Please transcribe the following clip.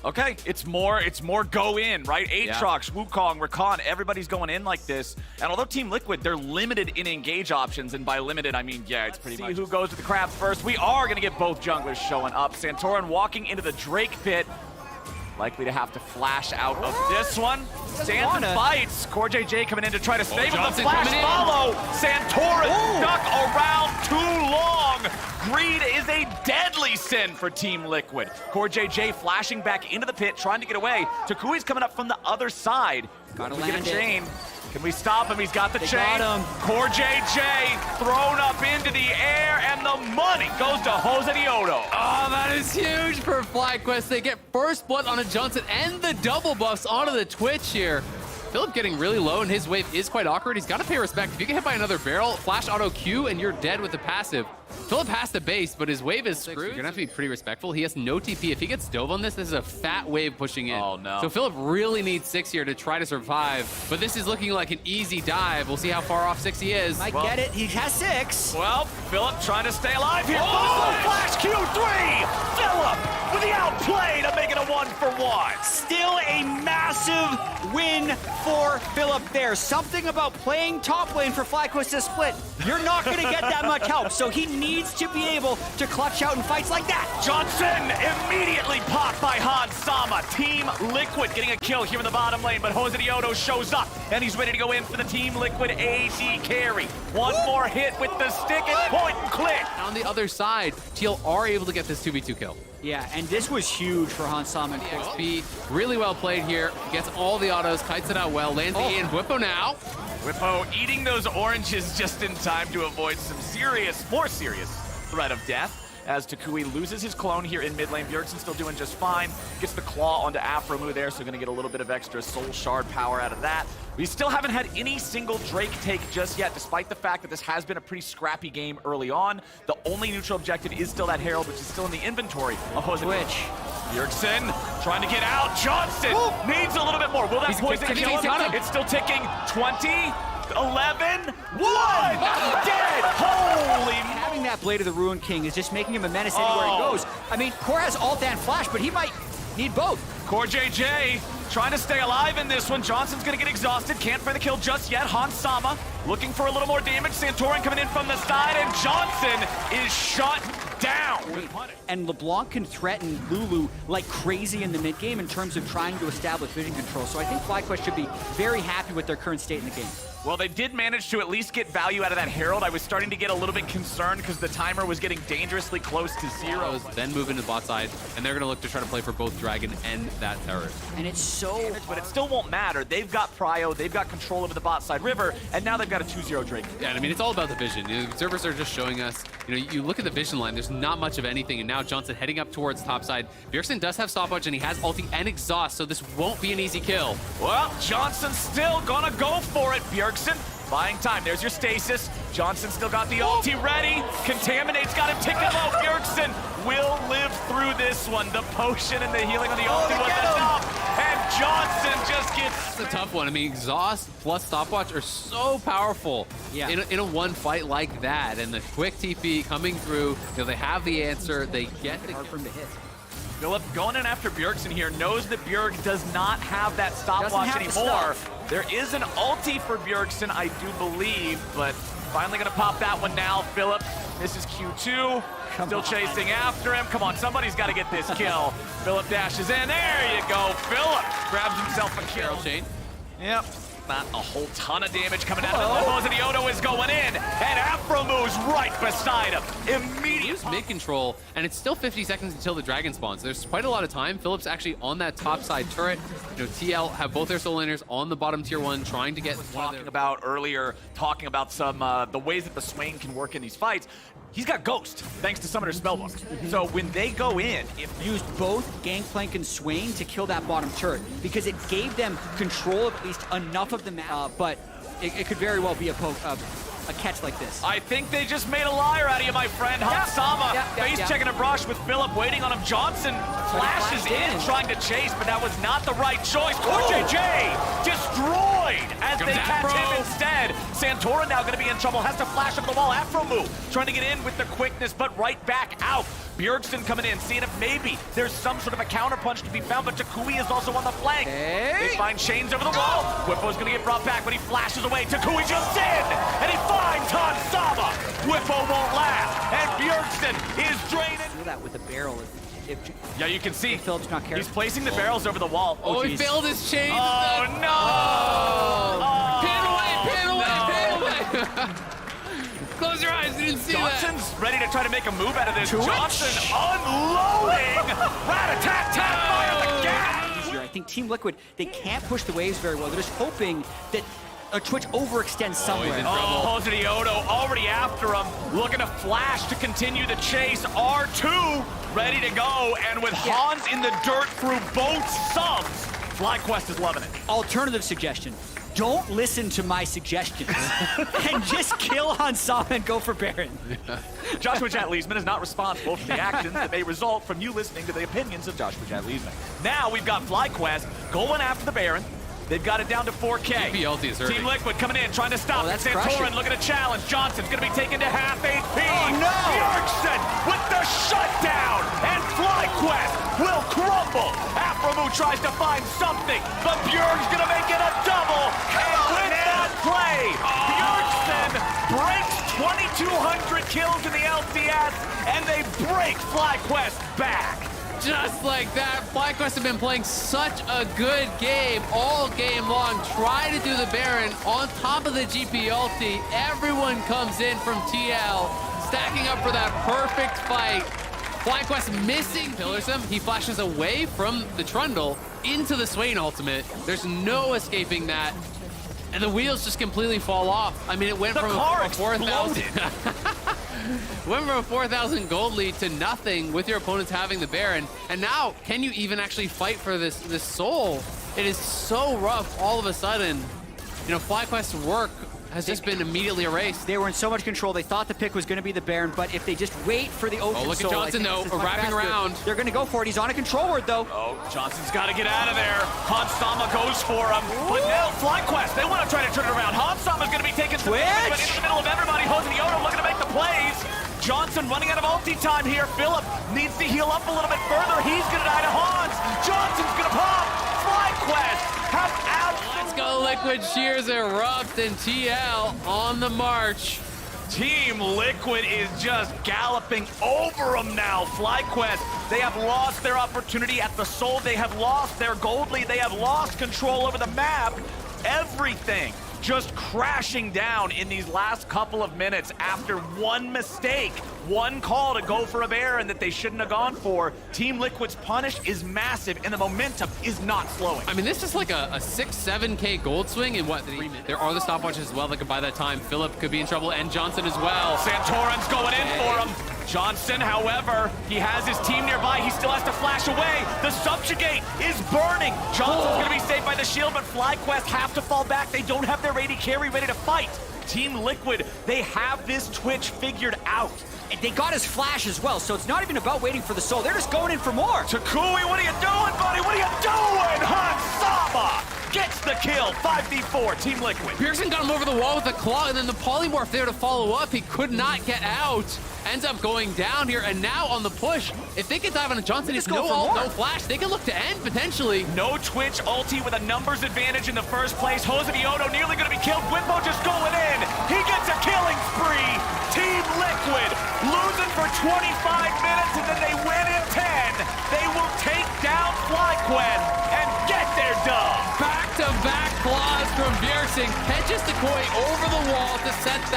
Okay, it's more go in, right? Aatrox, Wukong, Rakan, everybody's going in like this. And although Team Liquid, they're limited in engage options, and by limited, I mean, yeah, it's pretty much. See who goes to the crabs first. We are going to get both junglers showing up. Santorin walking into the Drake pit. Likely to have to flash out of this one. Stands and fights. CoreJJ coming in to try to save him. The flash follow. Santorin stuck around too long. Greed is a deadly sin for Team Liquid. CoreJJ flashing back into the pit, trying to get away. Takui's coming up from the other side. Gotta Can we land get a chain? Can we stop him? He's got the chain. Got him. CoreJJ thrown up into the air, and the money goes to Jose Diodo. Oh, that is huge for FlyQuest. They get first blood on a Johnson and the double buffs onto the Twitch here. Philip getting really low, and his wave is quite awkward. He's got to pay respect. If you get hit by another barrel, flash auto Q, and you're dead with the passive. Philip has the base, but his wave is screwed. You're gonna have to be pretty respectful. He has no TP. If he gets dove on this is a fat wave pushing in. Oh, no. So Philip really needs 6 here to try to survive, but this is looking like an easy dive. We'll see how far off 6 he is. Might get it. He has 6. Well, Philip trying to stay alive here. Oh, flash Q3! Philip with the outplay to make it a 1-for-1. Still a massive win for Philip there. Something about playing top lane for FlyQuest to split. You're not going to get that much help, so he needs to be able to clutch out in fights like that. Johnson immediately popped by Han Sama. Team Liquid getting a kill here in the bottom lane, but Jose Diodo shows up, and he's ready to go in for the Team Liquid AD carry. One more hit with the stick and point and click. On the other side, Teal are able to get this 2v2 kill. Yeah, and this was huge for Han Sama. XP, really well played here. Gets all the autos, kites it out well, lands the in. Whippo now. Whippo eating those oranges just in time to avoid some more serious threat of death. As Takui loses his clone here in mid lane. Bjergsen still doing just fine. Gets the claw onto Afromu there, so gonna get a little bit of extra soul shard power out of that. We still haven't had any single Drake take just yet, despite the fact that this has been a pretty scrappy game early on. The only neutral objective is still that Herald, which is still in the inventory of Jose. Bjergsen trying to get out. Johnson needs a little bit more. Will that poison kill him? It's still ticking. 20, 11, 1! Dead! Holy... Having that Blade of the Ruin King is just making him a menace anywhere he goes. I mean, Core has ult and flash, but he might need both. CoreJJ trying to stay alive in this one. Johnson's gonna get exhausted. Can't find the kill just yet. Han Sama looking for a little more damage. Santorin coming in from the side, and Johnson is shut down. And LeBlanc can threaten Lulu like crazy in the mid game in terms of trying to establish vision control. So I think FlyQuest should be very happy with their current state in the game. Well, they did manage to at least get value out of that Herald. I was starting to get a little bit concerned because the timer was getting dangerously close to 0. Then move into the bot side, and they're going to look to try to play for both Dragon and that turret. And it's so... But it still won't matter. They've got Prio, they've got control over the bot side river, and now they've got a 2-0 Drake. Yeah, I mean, it's all about the vision. The observers are just showing us, you look at the vision line, there's not much of anything, and now Johnson heading up towards top side. Bjergsen does have stopwatch, and he has ulti and exhaust, so this won't be an easy kill. Well, Johnson's still gonna go for it. Bjergsen buying time. There's your stasis. Johnson still got the ulti ready. Contaminate's got him ticking low. Bjergsen will live through this one. The potion and the healing on the ulti was enough. And Johnson just gets... That's a tough one. I mean, exhaust plus stopwatch are so powerful in a one fight like that. And the quick TP coming through, they have the answer. They get the... Hard for him to hit. Philip going in after Bjergsen here, knows that Bjerg does not have that stopwatch anymore. There is an ulti for Bjergsen, I do believe, but finally gonna pop that one now. Philip, this is Q2, still chasing after him. Come on, somebody's gotta get this kill. Philip dashes in, there you go. Philip grabs himself a kill. Chain. Yep. Not a whole ton of damage coming out of it. Jose Diodo is going in, and Afromu's right beside him. Immediately. Use mid control, and it's still 50 seconds until the dragon spawns. There's quite a lot of time. Philip's actually on that top side turret. TL have both their soul laners on the bottom tier 1, trying to get talking about some the ways that the Swain can work in these fights. He's got Ghost, thanks to Summoner's Spellbook. So when they go in, used both Gangplank and Swain to kill that bottom turret because it gave them control of at least enough of the map, but it could very well be a catch like this. I think they just made a liar out of you, my friend. Han Sama face checking a brush with Philip waiting on him. Johnson flashes in trying to chase, but that was not the right choice. CoreJJ destroyed destroyed as they catch him instead. Santora now going to be in trouble, has to flash up the wall. Afromu trying to get in with the quickness, but right back out. Bjergsen coming in, seeing if maybe there's some sort of a counterpunch to be found, but Takui is also on the flank. They find Shane's over the wall. Whippo's going to get brought back, but he flashes away. Takui jumps in, and he finds Hansama. Whippo won't laugh, and Bjergsen is draining. Do that with a barrel. Yeah, you can see Philip's not careful. he's placing the barrels over the wall. Oh, he failed his chain. Oh, no! Pin away, pin away, pin away. Close your eyes, you didn't see Johnson's ready to try to make a move out of this. Twitch. Johnson unloading! Rat-a-tat-tat, fire the gas! I think Team Liquid, they can't push the waves very well. They're just hoping that a Twitch overextends somewhere. in Oh, Odo already after him, looking to flash to continue the chase. R2 ready to go, and with Hans in the dirt through both subs, FlyQuest is loving it. Alternative suggestion. Don't listen to my suggestions and just kill Hansama and go for Baron. Joshua Chat Leesman is not responsible for the actions that may result from you listening to the opinions of Joshua Chat Leesman. Now we've got FlyQuest going after the Baron. They've got it down to 4K. BLT is hurting. Team Liquid coming in, trying to stop it. that's Santorin crushing. looking to challenge. Johnson's going to be taken to half HP. Oh, no! Bjergsen with the shutdown, and FlyQuest will crumble. Afromu tries to find something, but Bjerg's going to make it a double. And with that play, Bjergsen breaks 2,200 kills in the LCS, and they break FlyQuest back. Just like that, FlyQuest have been playing such a good game all game long. Try to do the Baron on top of the GP ulti. Everyone comes in from TL, stacking up for that perfect fight. FlyQuest missing pillars him. He flashes away from the Trundle into the Swain ultimate. There's no escaping that. And the wheels just completely fall off. I mean, it went from a 4,000... Went from a 4,000 gold lead to nothing with your opponents having the Baron. And now, can you even actually fight for this soul? It is so rough all of a sudden. You know, FlyQuest's work has just been immediately erased. They were in so much control. They thought the pick was going to be the Baron, but if they just wait for the Ocean look at Soul, Johnson, I think though, this is much wrapping faster. around. They're going to go for it. He's on a control word, though. Oh, Johnson's got to get out of there. Hansama goes for him. But now FlyQuest, they want to try to turn it around. Hansama's going to be taking some damage, but in the middle of everybody, Odo looking to make the plays. Johnson running out of ulti time here. Philip needs to heal up a little bit further. He's going to die to Hans. Johnson's going to pop. FlyQuest have Let's go, Liquid. Shears erupt, and TL on the march. Team Liquid is just galloping over them now. FlyQuest, they have lost their opportunity at the Soul. They have lost their gold lead. They have lost control over the map. Everything just crashing down in these last couple of minutes after one mistake, one call to go for a Baron that they shouldn't have gone for. Team Liquid's punish is massive, and the momentum is not slowing. I mean, this is like a 6-7K gold swing in what? 3 minutes. There are the stopwatches as well that could buy that time. Philip could be in trouble, and Johnson as well. Santorin's going in for him. Johnson, however, he has his team nearby. He still has to flash away. The subjugate is burning. Johnson's going to be saved by the shield, but FlyQuest have to fall back. They don't have their AD carry ready to fight. Team Liquid, they have this Twitch figured out. And they got his flash as well, so it's not even about waiting for the Soul. They're just going in for more. Takui, what are you doing, buddy? What are you doing? Hansama gets the kill. 5v4, Team Liquid. Bjergsen got him over the wall with the claw, and then the polymorph there to follow up. He could not get out. Ends up going down here, and now on the push, if they can dive on a Johnson, it's no ult, no flash. They can look to end, potentially. No Twitch ulti with a numbers advantage in the first place. Odo nearly going to be killed. Whippo just going in. He gets a killing spree. Team Liquid losing for 25 minutes, and then they win in 10. They will take down FlyQuest and get their dub. Back-to-back claws from Bjergsen. Catches the koi over the wall to set that.